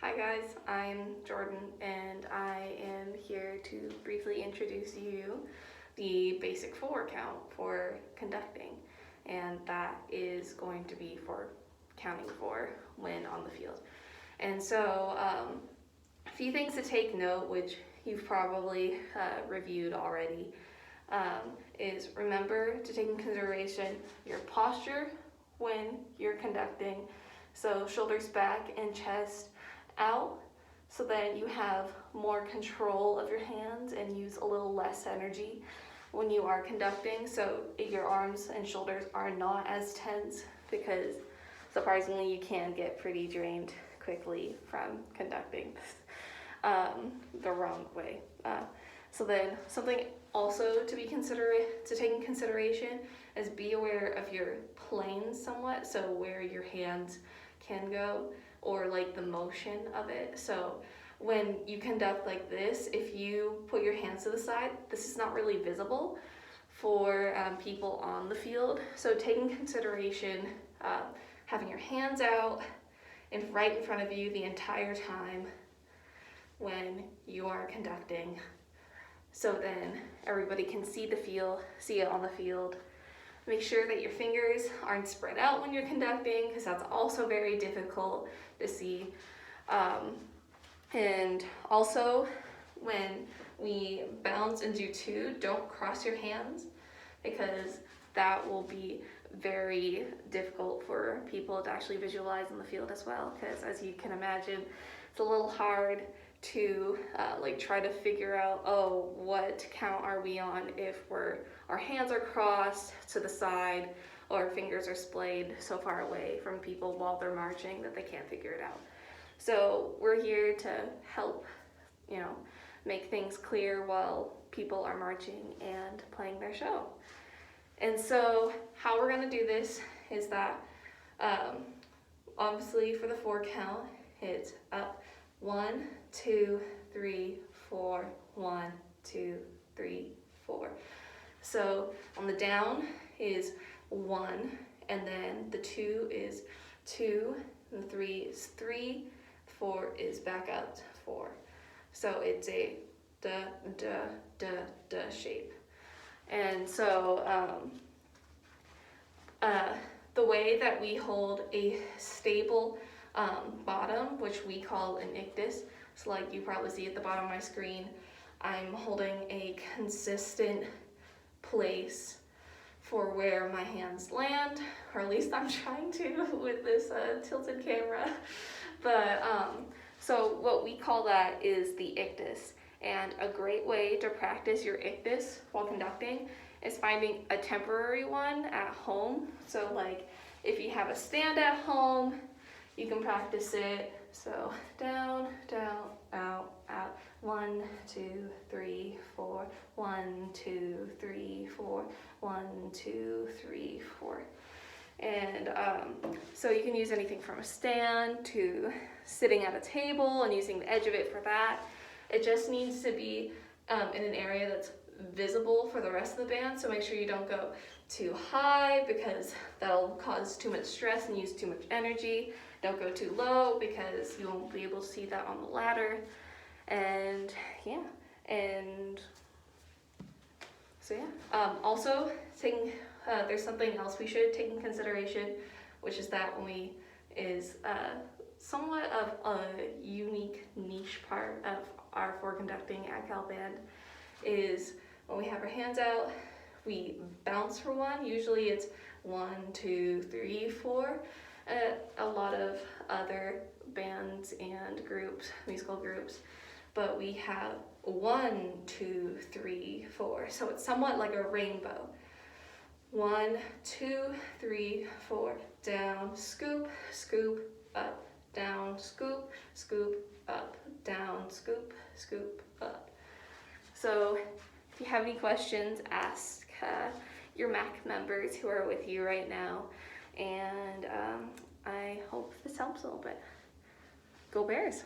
Hi guys, I'm Jordan and I am here to briefly introduce you the basic four count for conducting, and that is going to be for counting four when on the field. And so a few things to take note, which you've probably reviewed already, is remember to take in consideration your posture when you're conducting. So shoulders back and chest out, so then you have more control of your hands and use a little less energy when you are conducting, so your arms and shoulders are not as tense, because surprisingly you can get pretty drained quickly from conducting the wrong way. So then something also to take in consideration is be aware of your planes somewhat, so where your hands can go, or like the motion of it. So when you conduct like this, if you put your hands to the side, this is not really visible for people on the field. So take in consideration having your hands out and right in front of you the entire time when you are conducting, so then everybody can see it on the field. Make sure that your fingers aren't spread out when you're conducting, because that's also very difficult to see. And also, when we bounce and do two, don't cross your hands, because that will be very difficult for people to actually visualize on the field as well, because as you can imagine, it's a little hard to try to figure out, oh, what count are we on if our hands are crossed to the side or our fingers are splayed so far away from people while they're marching that they can't figure it out. So we're here to help, make things clear while people are marching and playing their show. And so how we're going to do this is that obviously for the four count, it's up 1, 2, 3, 4, 1, 2, 3, 4. So on the down is 1, and then the 2 is 2, and the 3 is 3, 4 is back up to 4. So it's a da, da, da, da shape. And so the way that we hold a stable bottom, which we call an ictus, so like you probably see at the bottom of my screen, I'm holding a consistent place for where my hands land, or at least I'm trying to with this tilted camera. But so what we call that is the ictus. And a great way to practice your ictus while conducting is finding a temporary one at home. So like if you have a stand at home, you can practice it. So down, down, out, out. 1, 2, 3, 4. 1, 2, 3, 4. 1, 2, 3, 4. And so you can use anything from a stand to sitting at a table and using the edge of it for that. It just needs to be in an area that's visible for the rest of the band, so make sure you don't go too high, because that'll cause too much stress and use too much energy. Don't go too low, because you won't be able to see that on the ladder. And yeah, and so yeah. Also, there's something else we should take in consideration, which is that somewhat of a unique niche part of our for conducting at Cal Band, is when we have our hands out, we bounce for 1. Usually it's 1, 2, 3, 4. A lot of other bands and musical groups, but we have 1, 2, 3, 4. So it's somewhat like a rainbow. 1, 2, 3, 4. Down, scoop, scoop, up, down, scoop, scoop, up, down, scoop, scoop, up. So if you have any questions, ask your MAC members who are with you right now. And I hope this helps a little bit. Go Bears!